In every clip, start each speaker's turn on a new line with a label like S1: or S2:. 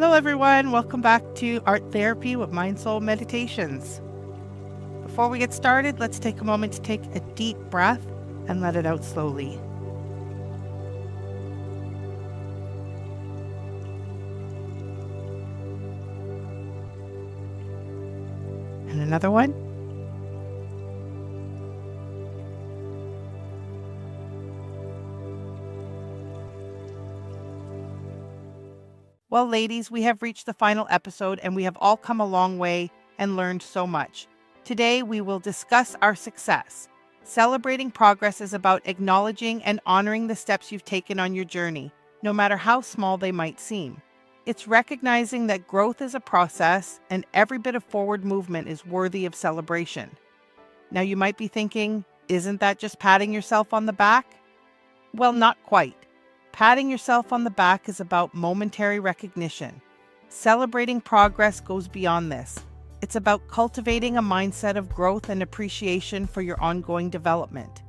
S1: Hello everyone, welcome back to Art Therapy with MindSoulMeditations. Before we get started, let's take a moment to take a deep breath and let it out slowly. And another one. Well, ladies, we have reached the final episode and we have all come a long way and learned so much. Today, we will discuss our success. Celebrating progress is about acknowledging and honoring the steps you've taken on your journey, no matter how small they might seem. It's recognizing that growth is a process and every bit of forward movement is worthy of celebration. Now, you might be thinking, isn't that just patting yourself on the back? Well, not quite. Patting yourself on the back is about momentary recognition. Celebrating progress goes beyond this. It's about cultivating a mindset of growth and appreciation for your ongoing development.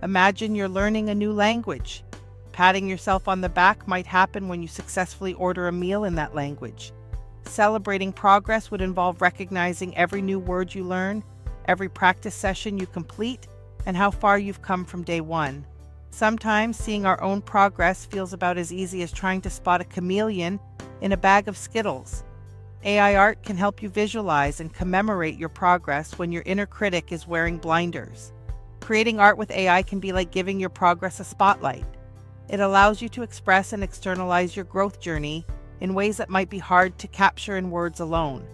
S1: Imagine you're learning a new language. Patting yourself on the back might happen when you successfully order a meal in that language. Celebrating progress would involve recognizing every new word you learn, every practice session you complete, and how far you've come from day one. Sometimes seeing our own progress feels about as easy as trying to spot a chameleon in a bag of Skittles. AI art can help you visualize and commemorate your progress when your inner critic is wearing blinders. Creating art with AI can be like giving your progress a spotlight. It allows you to express and externalize your growth journey in ways that might be hard to capture in words alone.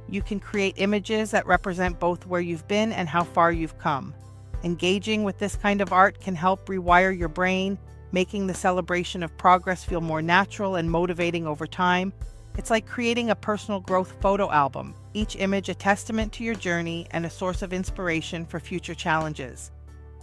S1: You can create images that represent both where you've been and how far you've come. Engaging with this kind of art can help rewire your brain, making the celebration of progress feel more natural and motivating over time. It's like creating a personal growth photo album, each image a testament to your journey and a source of inspiration for future challenges.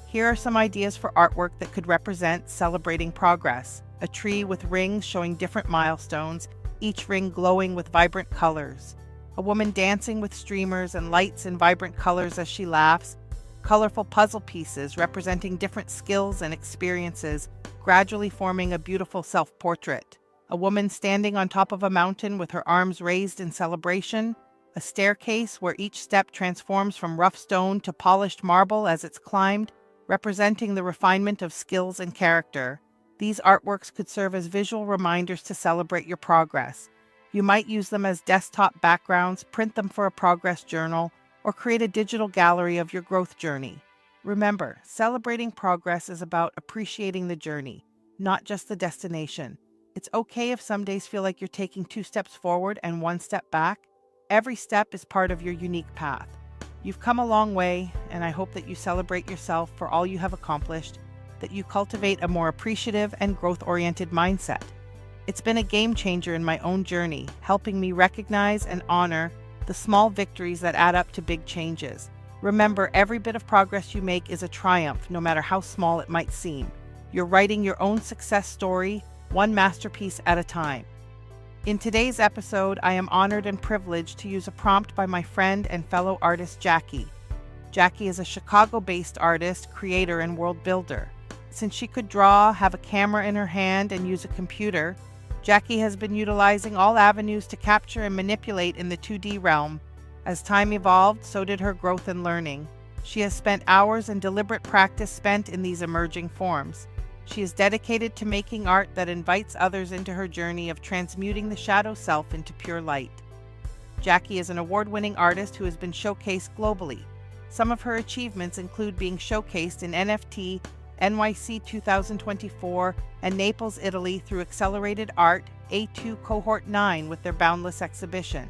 S1: Here are some ideas for artwork that could represent celebrating progress. A tree with rings showing different milestones, each ring glowing with vibrant colors. A woman dancing with streamers and lights in vibrant colors as she laughs. Colorful puzzle pieces representing different skills and experiences, gradually forming a beautiful self-portrait. A woman standing on top of a mountain with her arms raised in celebration. A staircase where each step transforms from rough stone to polished marble as it's climbed, representing the refinement of skills and character. These artworks could serve as visual reminders to celebrate your progress. You might use them as desktop backgrounds, print them for a progress journal, or create a digital gallery of your growth journey. Remember, celebrating progress is about appreciating the journey, not just the destination. It's okay if some days feel like you're taking 2 steps forward and 1 step back. Every step is part of your unique path. You've come a long way, and I hope that you celebrate yourself for all you have accomplished, that you cultivate a more appreciative and growth-oriented mindset. It's been a game changer in my own journey, helping me recognize and honor the small victories that add up to big changes. Remember, every bit of progress you make is a triumph, no matter how small it might seem. You're writing your own success story, one masterpiece at a time. In today's episode, I am honored and privileged to use a prompt by my friend and fellow artist Jackie. Jackie is a Chicago-based artist, creator, and world builder. Since she could draw, have a camera in her hand, and use a computer, Jackie has been utilizing all avenues to capture and manipulate in the 2D realm. As time evolved, so did her growth and learning. She has spent hours in deliberate practice spent in these emerging forms. She is dedicated to making art that invites others into her journey of transmuting the shadow self into pure light. Jackie is an award-winning artist who has been showcased globally. Some of her achievements include being showcased in NFT NYC 2024, and Naples, Italy through Accelerated Art A2 Cohort 9 with their Boundless exhibition.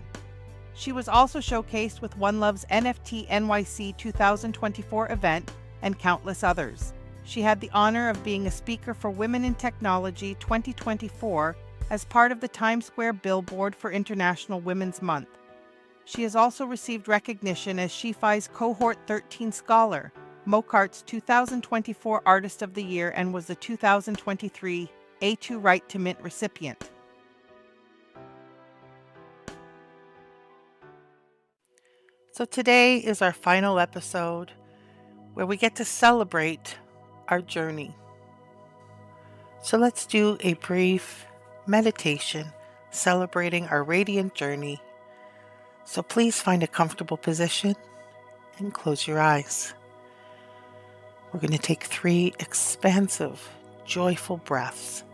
S1: She was also showcased with One Love's NFT NYC 2024 event and countless others. She had the honor of being a speaker for Women in Technology 2024 as part of the Times Square billboard for International Women's Month. She has also received recognition as SheFi's Cohort 13 Scholar, MoCart's 2024 Artist of the Year, and was the 2023 A2 Right to Mint recipient. So today is our final episode where we get to celebrate our journey. So let's do a brief meditation celebrating our radiant journey. So please find a comfortable position and close your eyes. We're going to take 3 expansive, joyful breaths.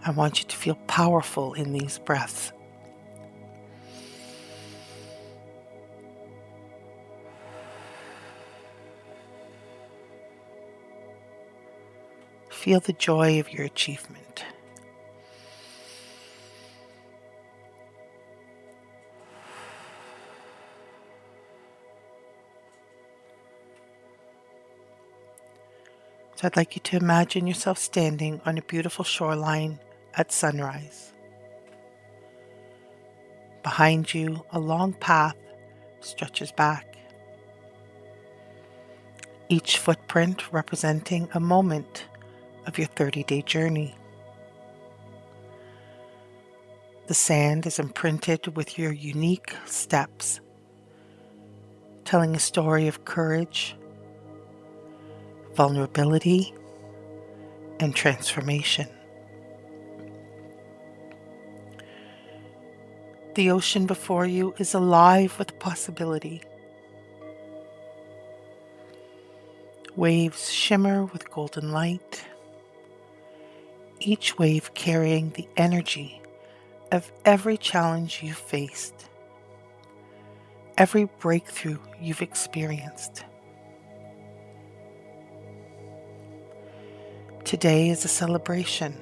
S1: I want you to feel powerful in these breaths. Feel the joy of your achievement. So I'd like you to imagine yourself standing on a beautiful shoreline at sunrise. Behind you, a long path stretches back, each footprint representing a moment of your 30-day journey. The sand is imprinted with your unique steps, telling a story of courage, vulnerability, and transformation. The ocean before you is alive with possibility. Waves shimmer with golden light, each wave carrying the energy of every challenge you've faced, every breakthrough you've experienced. Today is a celebration,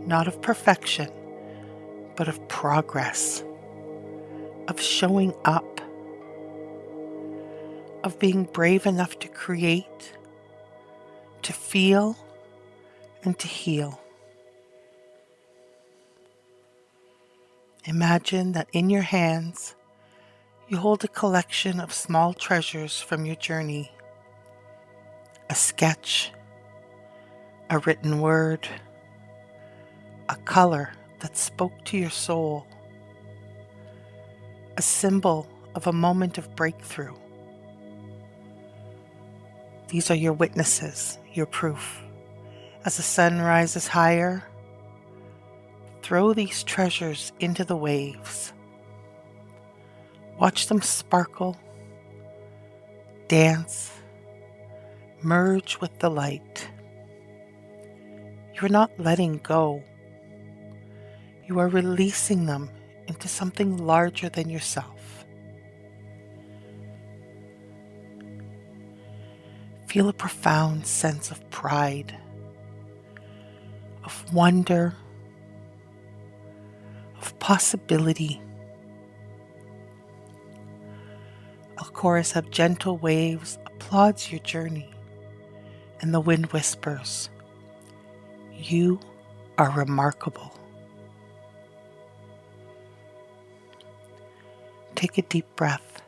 S1: not of perfection, but of progress, of showing up, of being brave enough to create, to feel, and to heal. Imagine that in your hands, you hold a collection of small treasures from your journey. A sketch, a written word, a color that spoke to your soul, a symbol of a moment of breakthrough. These are your witnesses, your proof. As the sun rises higher, throw these treasures into the waves. Watch them sparkle, dance, merge with the light. You're not letting go. You are releasing them into something larger than yourself. Feel a profound sense of pride, of wonder, of possibility. A chorus of gentle waves applauds your journey, and the wind whispers, "You are remarkable." Take a deep breath.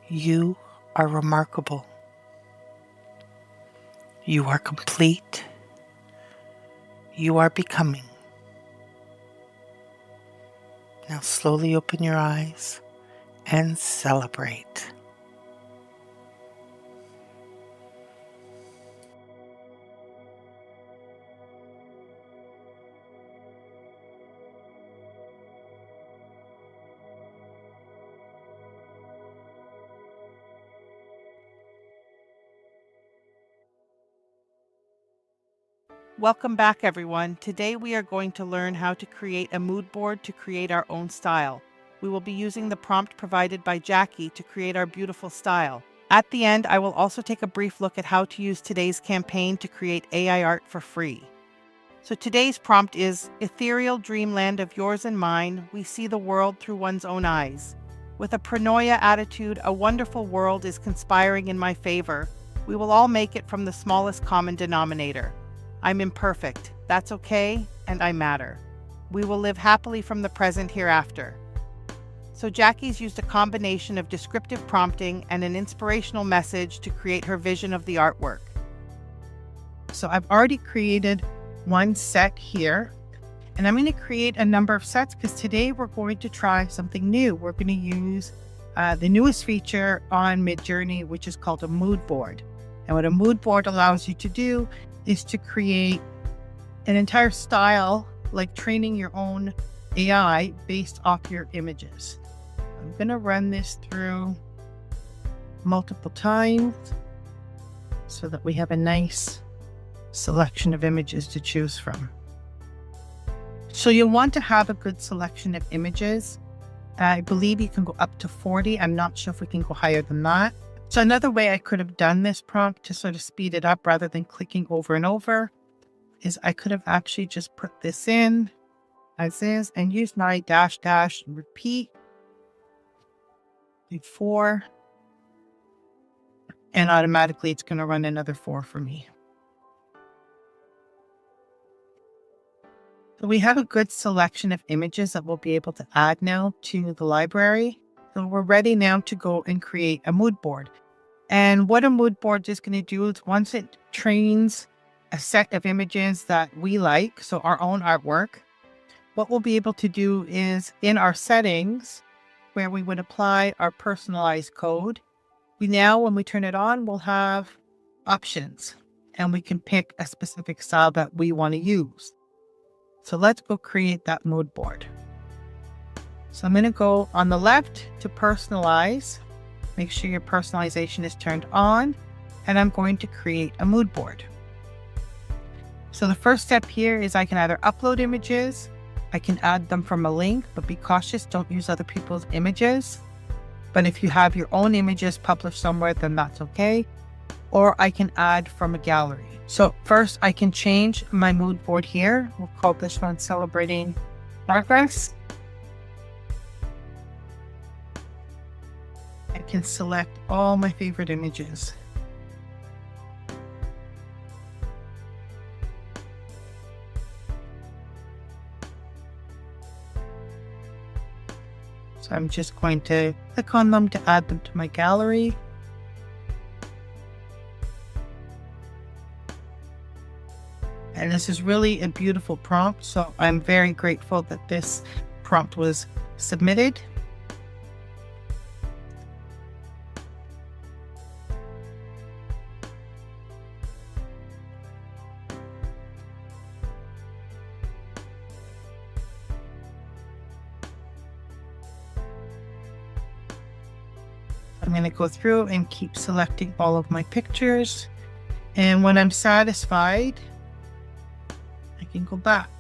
S1: You are remarkable. You are complete. You are becoming. Now slowly open your eyes and celebrate. Welcome back, everyone. Today we are going to learn how to create a mood board to create our own style. We will be using the prompt provided by Jackie to create our beautiful style. At the end, I will also take a brief look at how to use today's campaign to create AI art for free. So today's prompt is, ethereal dreamland of yours and mine, we see the world through one's own eyes. With a paranoia attitude, a wonderful world is conspiring in my favor. We will all make it from the smallest common denominator. I'm imperfect, that's okay, and I matter. We will live happily from the present hereafter. So Jackie's used a combination of descriptive prompting and an inspirational message to create her vision of the artwork. So I've already created one set here, And I'm going to create a number of sets because today we're going to try something new. We're going to use the newest feature on Midjourney, which is called a mood board. And what a mood board allows you to do is to create an entire style, like training your own AI based off your images. I'm going to run this through multiple times so that we have a nice selection of images to choose from. So you'll want to have a good selection of images. I believe you can go up to 40. I'm not sure if we can go higher than that. So another way I could have done this prompt to sort of speed it up rather than clicking over and over is I could have actually just put this in as is and use my dash repeat before, and automatically it's going to run another 4 for me. So we have a good selection of images that we'll be able to add now to the library. So we're ready now to go and create a mood board. And what a mood board is going to do is once it trains a set of images that we like, so our own artwork, what we'll be able to do is in our settings where we would apply our personalized code, we now, when we turn it on, we'll have options and we can pick a specific style that we want to use. So let's go create that mood board. So I'm going to go on the left to personalize. Make sure your personalization is turned on, and I'm going to create a mood board. So the first step here is I can either upload images, I can add them from a link, but be cautious, don't use other people's images. But if you have your own images published somewhere, then that's okay. Or I can add from a gallery. So first I can change my mood board here. We'll call this one Celebrating Progress. I can select all my favorite images. So I'm just going to click on them to add them to my gallery. And this is really a beautiful prompt, so I'm very grateful that this prompt was submitted. I'm going to go through and keep selecting all of my pictures. And when I'm satisfied, I can go back.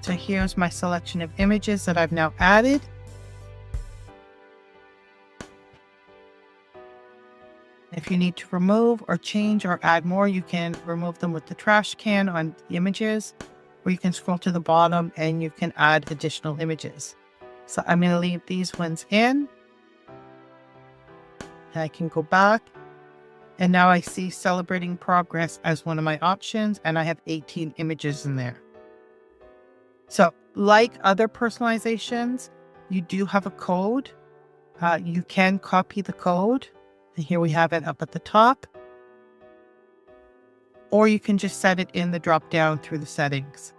S1: So here's my selection of images that I've now added. If you need to remove or change or add more, you can remove them with the trash can on the images, or you can scroll to the bottom and you can add additional images. So I'm going to leave these ones in. And I can go back. And now I see Celebrating Progress as one of my options, and I have 18 images in there. So like other personalizations, you do have a code. You can copy the code. And here we have it up at the top. Or you can just set it in the drop down through the settings.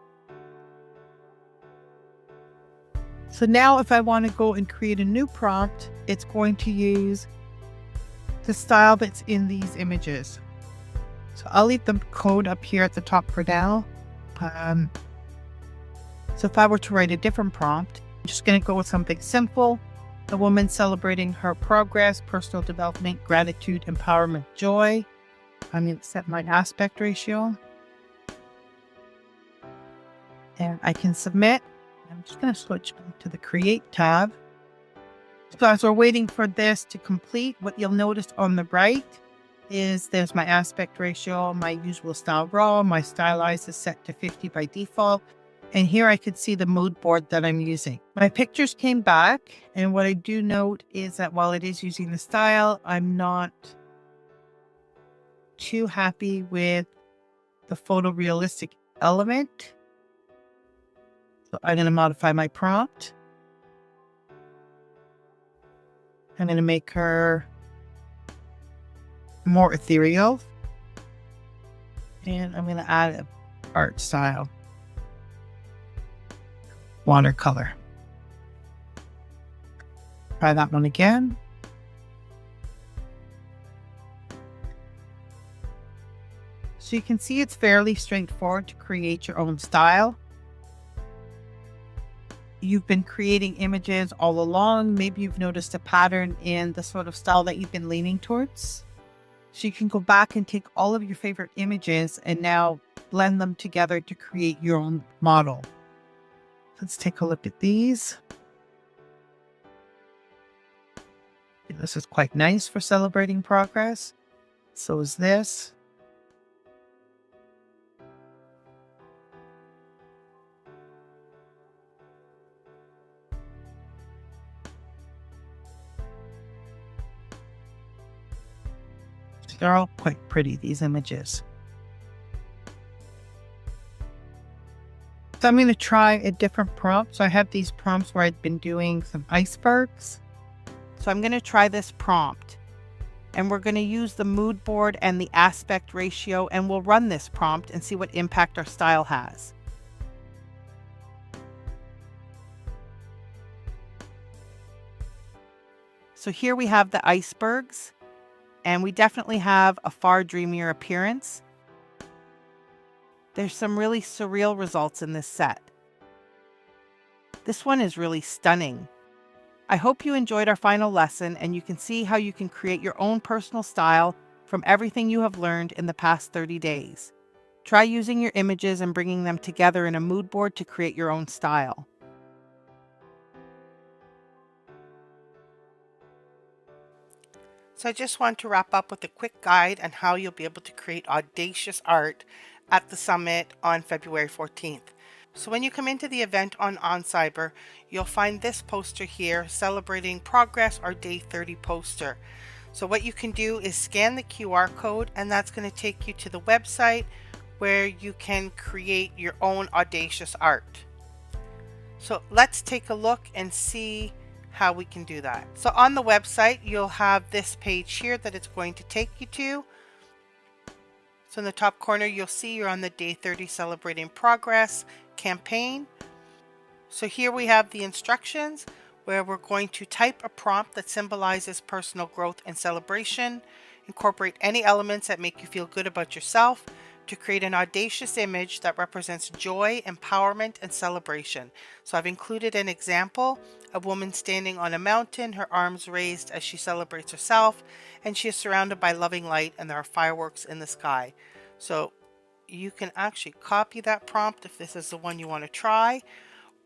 S1: So now if I want to go and create a new prompt, it's going to use the style that's in these images. So I'll leave the code up here at the top for now. So if I were to write a different prompt, I'm just going to go with something simple. A woman celebrating her progress, personal development, gratitude, empowerment, joy. I'm going to set my aspect ratio. And I can submit. I'm just going to switch to the Create tab. So as we're waiting for this to complete, what you'll notice on the right is there's my aspect ratio, my usual style raw, my stylize is set to 50 by default. And here I could see the mood board that I'm using. My pictures came back. And what I do note is that while it is using the style, I'm not too happy with the photorealistic element. So I'm going to modify my prompt. I'm going to make her more ethereal. And I'm going to add an art style. Watercolor. Try that one again. So you can see it's fairly straightforward to create your own style. You've been creating images all along. Maybe you've noticed a pattern in the sort of style that you've been leaning towards. So you can go back and take all of your favorite images and now blend them together to create your own model. Let's take a look at these. This is quite nice for celebrating progress. So is this. They're all quite pretty, these images. So I'm going to try a different prompt. So I have these prompts where I've been doing some icebergs. So I'm going to try this prompt. And we're going to use the mood board and the aspect ratio, and we'll run this prompt and see what impact our style has. So here we have the icebergs. And we definitely have a far dreamier appearance. There's some really surreal results in this set. This one is really stunning. I hope you enjoyed our final lesson and you can see how you can create your own personal style from everything you have learned in the past 30 days. Try using your images and bringing them together in a mood board to create your own style. So I just want to wrap up with a quick guide on how you'll be able to create audacious art at the summit on February 14th. So when you come into the event on OnCyber, you'll find this poster here, Celebrating Progress, our Day 30 poster. So what you can do is scan the QR code, and that's going to take you to the website where you can create your own audacious art. So let's take a look and see how we can do that. So on the website, you'll have this page here that it's going to take you to. So in the top corner, you'll see you're on the Day 30 Celebrating Progress campaign. So here we have the instructions where we're going to type a prompt that symbolizes personal growth and celebration. Incorporate any elements that make you feel good about yourself to create an audacious image that represents joy, empowerment, and celebration. So I've included an example, a woman standing on a mountain, her arms raised as she celebrates herself, and she is surrounded by loving light and there are fireworks in the sky. So you can actually copy that prompt if this is the one you want to try,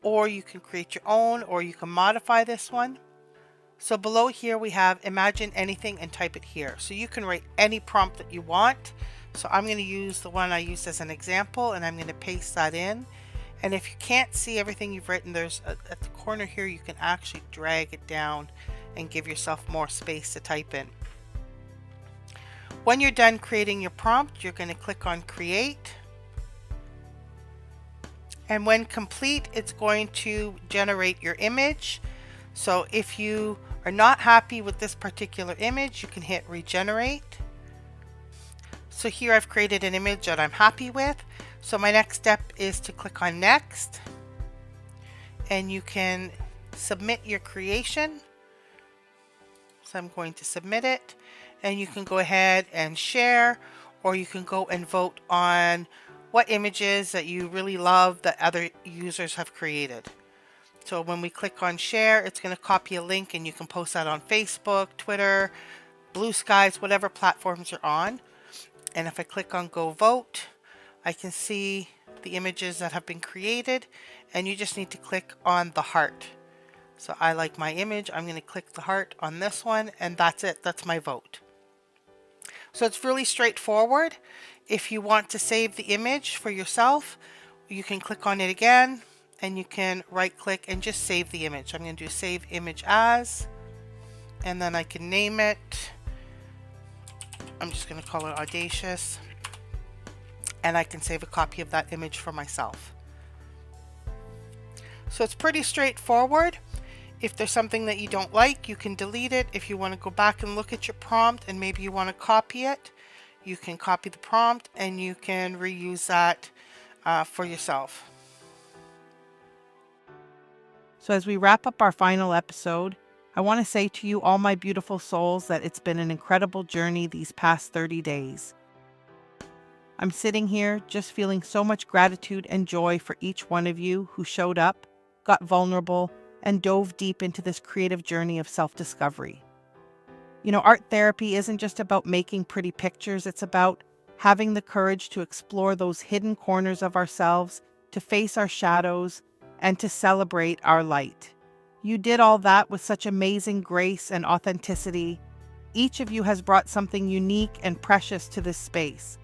S1: or you can create your own, or you can modify this one. So below here we have imagine anything and type it here. So you can write any prompt that you want. So I'm going to use the one I used as an example, and I'm going to paste that in. And if you can't see everything you've written, there's at the corner here you can actually drag it down and give yourself more space to type in. When you're done creating your prompt, you're going to click on Create. And when complete, it's going to generate your image. So if you are not happy with this particular image, you can hit Regenerate. So here I've created an image that I'm happy with. So my next step is to click on Next. And you can submit your creation. So I'm going to submit it. And you can go ahead and share, or you can go and vote on what images that you really love that other users have created. So when we click on share, it's going to copy a link and you can post that on Facebook, Twitter, Blue Skies, whatever platforms you're on. And if I click on go vote, I can see the images that have been created, and you just need to click on the heart. So I like my image. I'm going to click the heart on this one, and that's it. That's my vote. So it's really straightforward. If you want to save the image for yourself, you can click on it again, and you can right click and just save the image. I'm going to do save image as, and then I can name it. I'm just going to call it Audacious, and I can save a copy of that image for myself. So it's pretty straightforward. If there's something that you don't like, you can delete it. If you want to go back and look at your prompt and maybe you want to copy it, you can copy the prompt and you can reuse that for yourself. So as we wrap up our final episode, I want to say to you, all my beautiful souls, that it's been an incredible journey these past 30 days. I'm sitting here just feeling so much gratitude and joy for each one of you who showed up, got vulnerable, and dove deep into this creative journey of self-discovery. Art therapy isn't just about making pretty pictures, it's about having the courage to explore those hidden corners of ourselves, to face our shadows, and to celebrate our light. You did all that with such amazing grace and authenticity. Each of you has brought something unique and precious to this space.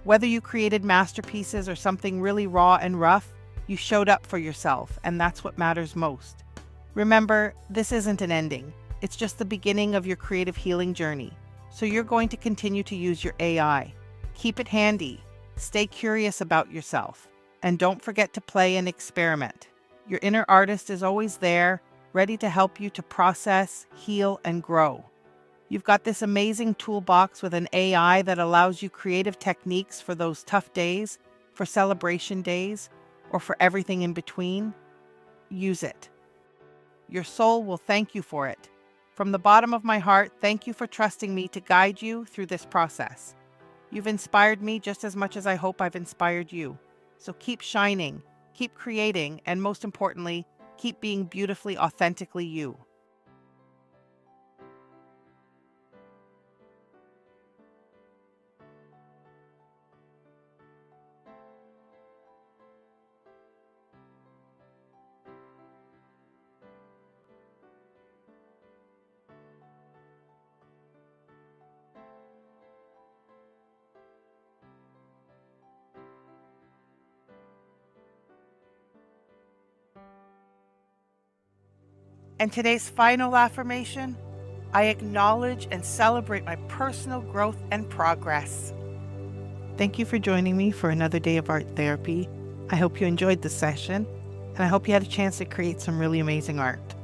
S1: Whether you created masterpieces or something really raw and rough, you showed up for yourself, and that's what matters most. Remember, this isn't an ending. It's just the beginning of your creative healing journey. So you're going to continue to use your AI. Keep it handy. Stay curious about yourself. And don't forget to play and experiment. Your inner artist is always there, ready to help you to process, heal, and grow. You've got this amazing toolbox with an AI that allows you creative techniques for those tough days, for celebration days, or for everything in between. Use it. Your soul will thank you for it. From the bottom of my heart, thank you for trusting me to guide you through this process. You've inspired me just as much as I hope I've inspired you. So keep shining, keep creating, and most importantly, keep being beautifully, authentically you. And today's final affirmation: I acknowledge and celebrate my personal growth and progress. Thank you for joining me for another day of art therapy. I hope you enjoyed the session, and I hope you had a chance to create some really amazing art.